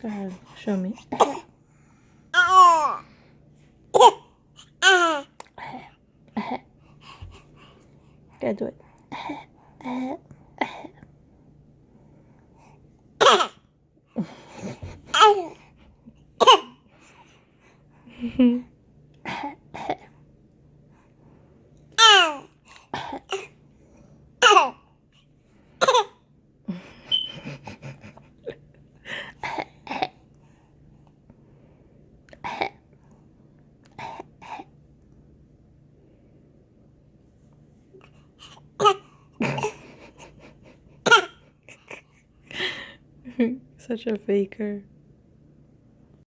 Go ahead, show me. Gotta do it. Such a faker.